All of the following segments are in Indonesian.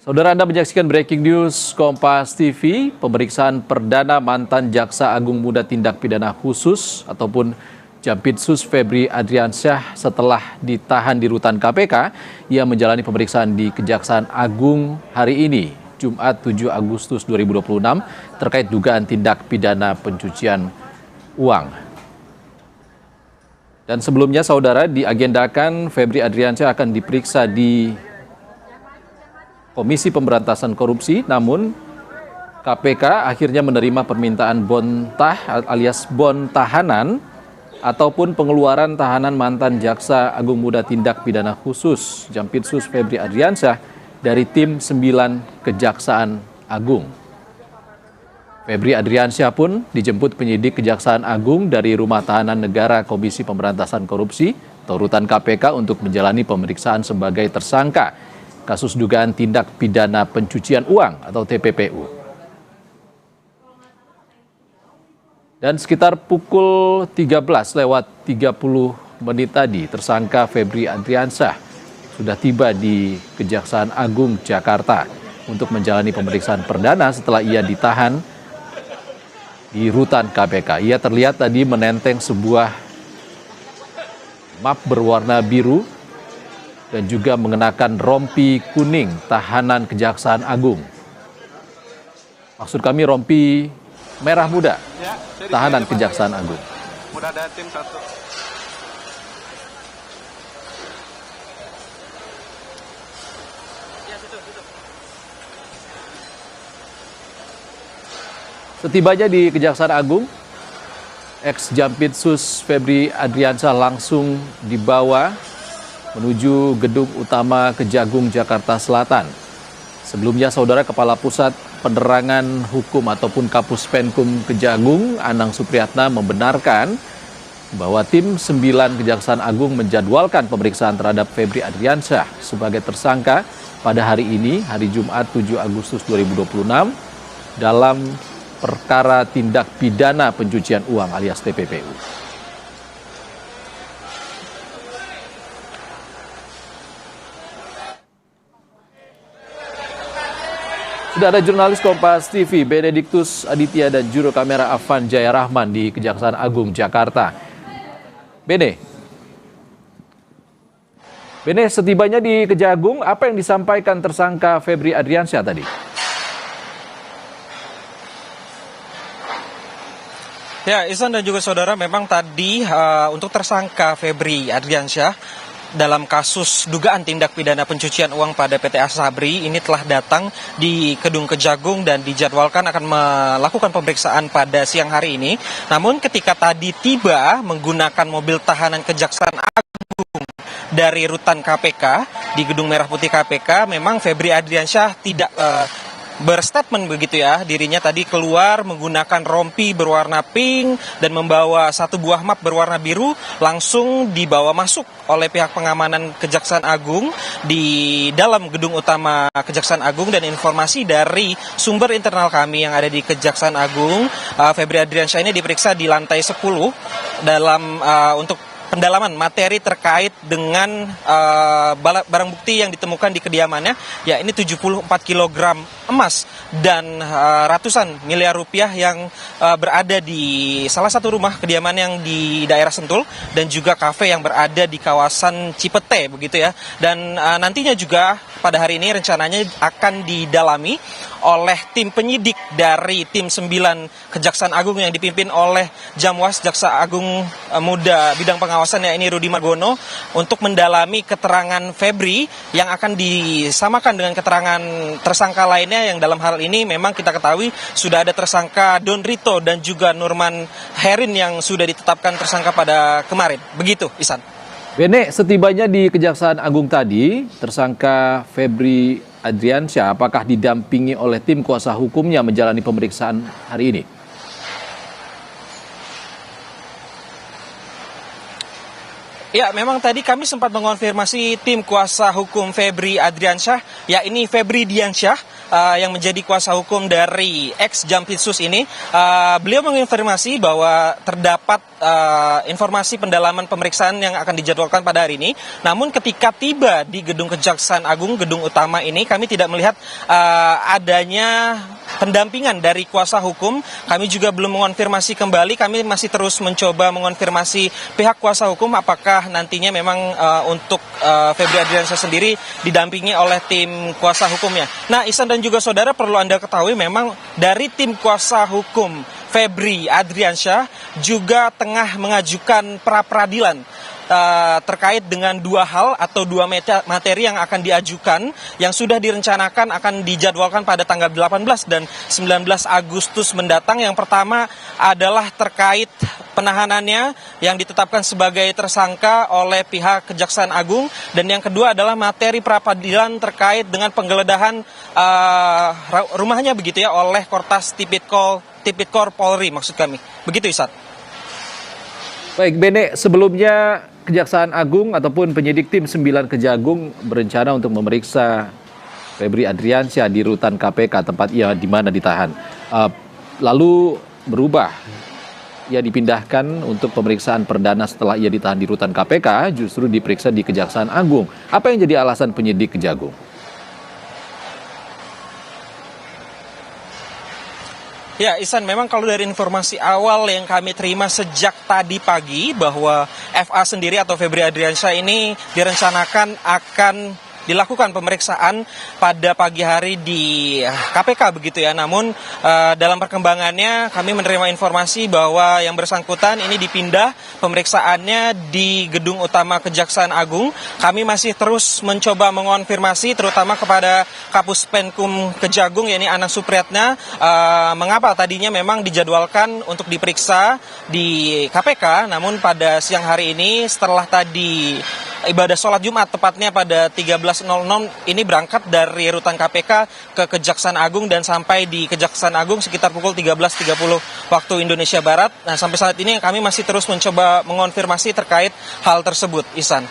Saudara, Anda menyaksikan Breaking News Kompas TV. Pemeriksaan perdana mantan Jaksa Agung Muda Tindak Pidana Khusus ataupun Jampitsus Febri Adriansyah setelah ditahan di rutan KPK. Ia menjalani pemeriksaan di Kejaksaan Agung hari ini, Jumat 7 Agustus 2026, terkait dugaan tindak pidana pencucian uang. Dan sebelumnya, saudara, diagendakan Febri Adriansyah akan diperiksa di Komisi Pemberantasan Korupsi, namun KPK akhirnya menerima permintaan bontah alias bon tahanan ataupun pengeluaran tahanan mantan Jaksa Agung Muda Tindak Pidana Khusus Jampitsus Febri Adriansyah dari tim 9 Kejaksaan Agung. Febri Adriansyah pun dijemput penyidik Kejaksaan Agung dari Rumah Tahanan Negara Komisi Pemberantasan Korupsi atau rutan KPK untuk menjalani pemeriksaan sebagai tersangka kasus dugaan tindak pidana pencucian uang atau TPPU. Dan sekitar pukul 13:30 tadi, tersangka Febri Adriansyah sudah tiba di Kejaksaan Agung Jakarta untuk menjalani pemeriksaan perdana setelah ia ditahan di rutan KPK. Ia terlihat tadi menenteng sebuah map berwarna biru dan juga mengenakan rompi kuning tahanan Kejaksaan Agung. Maksud kami rompi merah muda, tahanan Kejaksaan Agung. Udah ada tim satu. Setibanya di Kejaksaan Agung, ex-Jampitsus Febri Adriansyah langsung dibawa menuju gedung utama Kejagung Jakarta Selatan. Sebelumnya, saudara, Kepala Pusat Penerangan Hukum ataupun Kapus Penkum Kejagung, Anang Supriyatna, membenarkan bahwa tim 9 Kejaksaan Agung menjadwalkan pemeriksaan terhadap Febri Adriansyah sebagai tersangka pada hari ini, hari Jumat 7 Agustus 2026, dalam perkara tindak pidana pencucian uang alias TPPU. Sudah ada jurnalis Kompas TV, Benediktus Aditya, dan juru kamera Afan Jaya Rahman di Kejaksaan Agung Jakarta. Bene, setibanya di Kejagung, apa yang disampaikan tersangka Febri Adriansyah tadi? Ya, Ihsan dan juga saudara, memang tadi untuk tersangka Febri Adriansyah dalam kasus dugaan tindak pidana pencucian uang pada PT Asabri ini telah datang di Gedung Kejagung dan dijadwalkan akan melakukan pemeriksaan pada siang hari ini. Namun ketika tadi tiba menggunakan mobil tahanan Kejaksaan Agung dari rutan KPK di Gedung Merah Putih KPK, memang Febri Adriansyah tidak berstatement begitu ya. Dirinya tadi keluar menggunakan rompi berwarna pink dan membawa satu buah map berwarna biru, langsung dibawa masuk oleh pihak pengamanan Kejaksaan Agung di dalam gedung utama Kejaksaan Agung. Dan informasi dari sumber internal kami yang ada di Kejaksaan Agung, Febri Adriansyah ini diperiksa di lantai 10 dalam untuk pendalaman materi terkait dengan barang bukti yang ditemukan di kediamannya, ya ini 74 kg emas dan ratusan miliar rupiah yang berada di salah satu rumah kediaman yang di daerah Sentul dan juga kafe yang berada di kawasan Cipete begitu ya. Dan nantinya juga pada hari ini rencananya akan didalami oleh tim penyidik dari tim 9 Kejaksaan Agung yang dipimpin oleh Jamwas Jaksa Agung Muda Bidang Pengawasan, ya ini Rudi Margono, untuk mendalami keterangan Febri yang akan disamakan dengan keterangan tersangka lainnya yang dalam hal ini memang kita ketahui sudah ada tersangka Don Rito dan juga Nurman Herin yang sudah ditetapkan tersangka pada kemarin. Begitu, Ihsan. Bene, setibanya di Kejaksaan Agung tadi, tersangka Febri Adriansyah apakah didampingi oleh tim kuasa hukumnya menjalani pemeriksaan hari ini? Ya, memang tadi kami sempat mengonfirmasi tim kuasa hukum Febri Adriansyah, ya ini Febri Diansyah, yang menjadi kuasa hukum dari ex Jampitsus ini, beliau menginformasi bahwa terdapat informasi pendalaman pemeriksaan yang akan dijadwalkan pada hari ini. Namun ketika tiba di gedung Kejaksaan Agung, gedung utama ini, kami tidak melihat adanya pendampingan dari kuasa hukum. Kami juga belum mengonfirmasi kembali, kami masih terus mencoba mengonfirmasi pihak kuasa hukum apakah nantinya memang untuk Febri Adriansyah sendiri didampingi oleh tim kuasa hukumnya. Nah, Ihsan dan juga saudara, perlu Anda ketahui memang dari tim kuasa hukum Febri Adriansyah juga tengah mengajukan pra-peradilan terkait dengan dua hal atau dua materi yang akan diajukan yang sudah direncanakan akan dijadwalkan pada tanggal 18 dan 19 Agustus mendatang. Yang pertama adalah terkait penahanannya yang ditetapkan sebagai tersangka oleh pihak Kejaksaan Agung, dan yang kedua adalah materi pra-peradilan terkait dengan penggeledahan rumahnya begitu ya oleh Kortas Tipikor Polri, maksud kami. Begitu, Ihsan. Baik, Bene, sebelumnya Kejaksaan Agung ataupun penyidik tim 9 Kejagung berencana untuk memeriksa Febri Adriansyah di rutan KPK tempat ia di mana ditahan. Lalu berubah, ia dipindahkan untuk pemeriksaan perdana setelah ia ditahan di rutan KPK, justru diperiksa di Kejaksaan Agung. Apa yang jadi alasan penyidik Kejagung? Ya, Ihsan, memang kalau dari informasi awal yang kami terima sejak tadi pagi bahwa FA sendiri atau Febri Adriansyah ini direncanakan akan dilakukan pemeriksaan pada pagi hari di KPK begitu ya. Namun dalam perkembangannya kami menerima informasi bahwa yang bersangkutan ini dipindah pemeriksaannya di gedung utama Kejaksaan Agung. Kami masih terus mencoba mengonfirmasi terutama kepada Kapus Penkum Kejagung yakni Anang Supriyatna, mengapa tadinya memang dijadwalkan untuk diperiksa di KPK, namun pada siang hari ini setelah tadi ibadah sholat Jumat tepatnya pada 13.00 ini berangkat dari rutan KPK ke Kejaksaan Agung dan sampai di Kejaksaan Agung sekitar pukul 13.30 waktu Indonesia Barat. Nah, sampai saat ini kami masih terus mencoba mengonfirmasi terkait hal tersebut, Ihsan.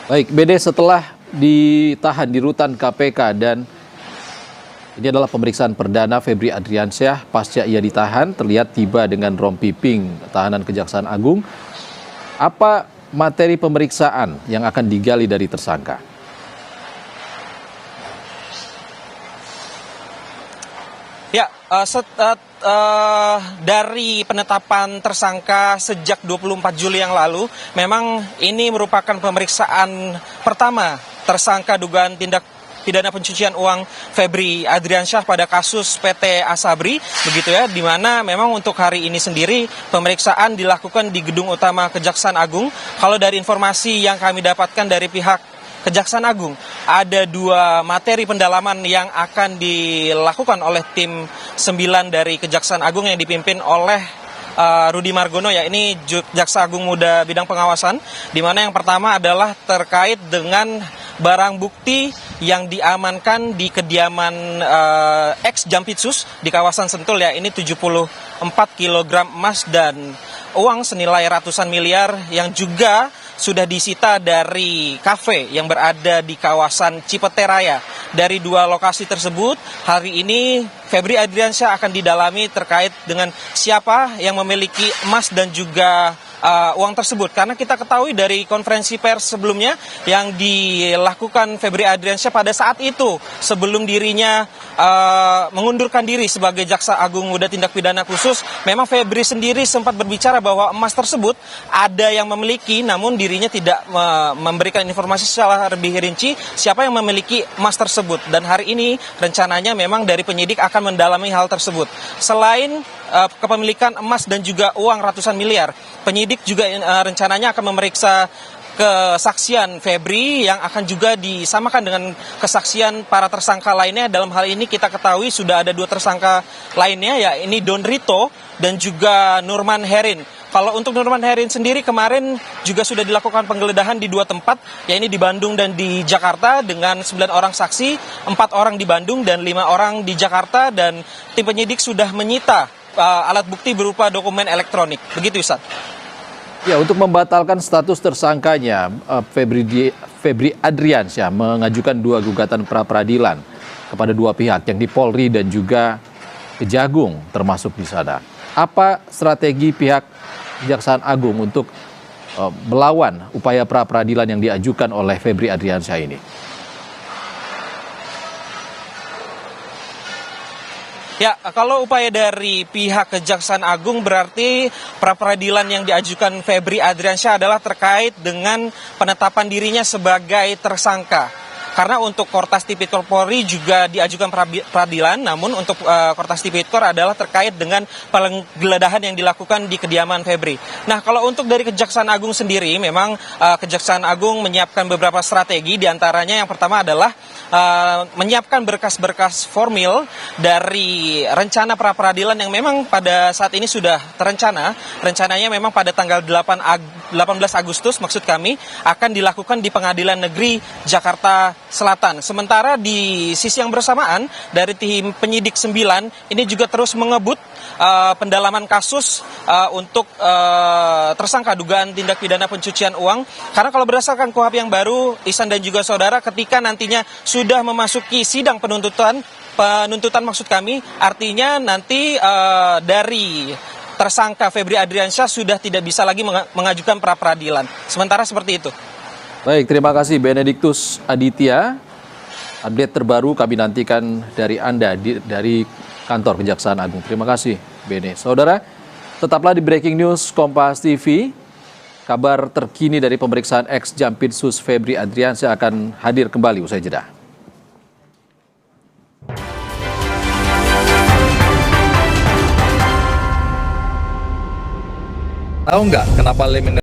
Baik, Bede, setelah ditahan di rutan KPK dan ini adalah pemeriksaan perdana Febri Adriansyah pasca ia ditahan, terlihat tiba dengan rompi pink tahanan Kejaksaan Agung. Apa materi pemeriksaan yang akan digali dari tersangka? Ya, dari penetapan tersangka sejak 24 Juli yang lalu, memang ini merupakan pemeriksaan pertama tersangka dugaan tindak pidana pencucian uang Febri Adriansyah pada kasus PT Asabri, begitu ya, di mana memang untuk hari ini sendiri pemeriksaan dilakukan di gedung utama Kejaksaan Agung. Kalau dari informasi yang kami dapatkan dari pihak Kejaksaan Agung, ada dua materi pendalaman yang akan dilakukan oleh tim 9 dari Kejaksaan Agung yang dipimpin oleh Rudi Margono, ya ini Jaksa Agung Muda Bidang Pengawasan, di mana yang pertama adalah terkait dengan barang bukti yang diamankan di kediaman ex Jampitsus di kawasan Sentul, ya ini 74 kg emas dan uang senilai ratusan miliar yang juga sudah disita dari kafe yang berada di kawasan Cipete Raya. Dari dua lokasi tersebut, hari ini Febri Adriansyah akan didalami terkait dengan siapa yang memiliki emas dan juga uang tersebut. Karena kita ketahui dari konferensi pers sebelumnya yang dilakukan Febri Adriansyah pada saat itu, sebelum dirinya mengundurkan diri sebagai Jaksa Agung Muda Tindak Pidana Khusus, memang Febri sendiri sempat berbicara bahwa emas tersebut ada yang memiliki, namun dirinya tidak memberikan informasi secara lebih rinci siapa yang memiliki emas tersebut. Dan hari ini rencananya memang dari penyidik akan mendalami hal tersebut. Selain kepemilikan emas dan juga uang ratusan miliar, penyidik juga rencananya akan memeriksa kesaksian Febri yang akan juga disamakan dengan kesaksian para tersangka lainnya. Dalam hal ini kita ketahui sudah ada dua tersangka lainnya, ya ini Don Rito dan juga Nurman Herin. Kalau untuk Nurman Herin sendiri kemarin juga sudah dilakukan penggeledahan di dua tempat, yaitu di Bandung dan di Jakarta dengan 9 orang saksi, 4 orang di Bandung dan 5 orang di Jakarta, dan tim penyidik sudah menyita alat bukti berupa dokumen elektronik. Begitu, Ustaz. Ya, untuk membatalkan status tersangkanya, Febri Adriansyah mengajukan 2 gugatan pra-peradilan. kepada dua pihak, yang di Polri dan juga Kejagung termasuk di sana. Apa strategi pihak Kejaksaan Agung untuk melawan upaya pra-peradilan yang diajukan oleh Febri Adriansyah ini? Ya, kalau upaya dari pihak Kejaksaan Agung berarti pra-peradilan yang diajukan Febri Adriansyah adalah terkait dengan penetapan dirinya sebagai tersangka. Karena untuk Kortas Tipikor Polri juga diajukan peradilan, namun untuk Kortas Tipikor adalah terkait dengan penggeledahan yang dilakukan di kediaman Febri. Nah, kalau untuk dari Kejaksaan Agung sendiri, memang Kejaksaan Agung menyiapkan beberapa strategi, diantaranya yang pertama adalah menyiapkan berkas-berkas formil dari rencana pra-peradilan yang memang pada saat ini sudah terencana. Rencananya memang pada tanggal 18 Agustus maksud kami akan dilakukan di Pengadilan Negeri Jakarta Selatan. Sementara di sisi yang bersamaan dari tim penyidik 9 ini juga terus mengebut pendalaman kasus untuk tersangka dugaan tindak pidana pencucian uang. Karena kalau berdasarkan KUHP yang baru, Ihsan dan juga saudara, ketika nantinya sudah memasuki sidang penuntutan maksud kami, artinya nanti dari tersangka Febri Adriansyah sudah tidak bisa lagi mengajukan pra-peradilan. Sementara seperti itu. Baik, terima kasih Benediktus Aditya. Update terbaru kami nantikan dari Anda dari kantor Kejaksaan Agung. Terima kasih, Bene. Saudara, tetaplah di Breaking News Kompas TV. Kabar terkini dari pemeriksaan ex-Jampitsus Febri Adriansyah akan hadir kembali usai jeda. Tahu nggak kenapa lem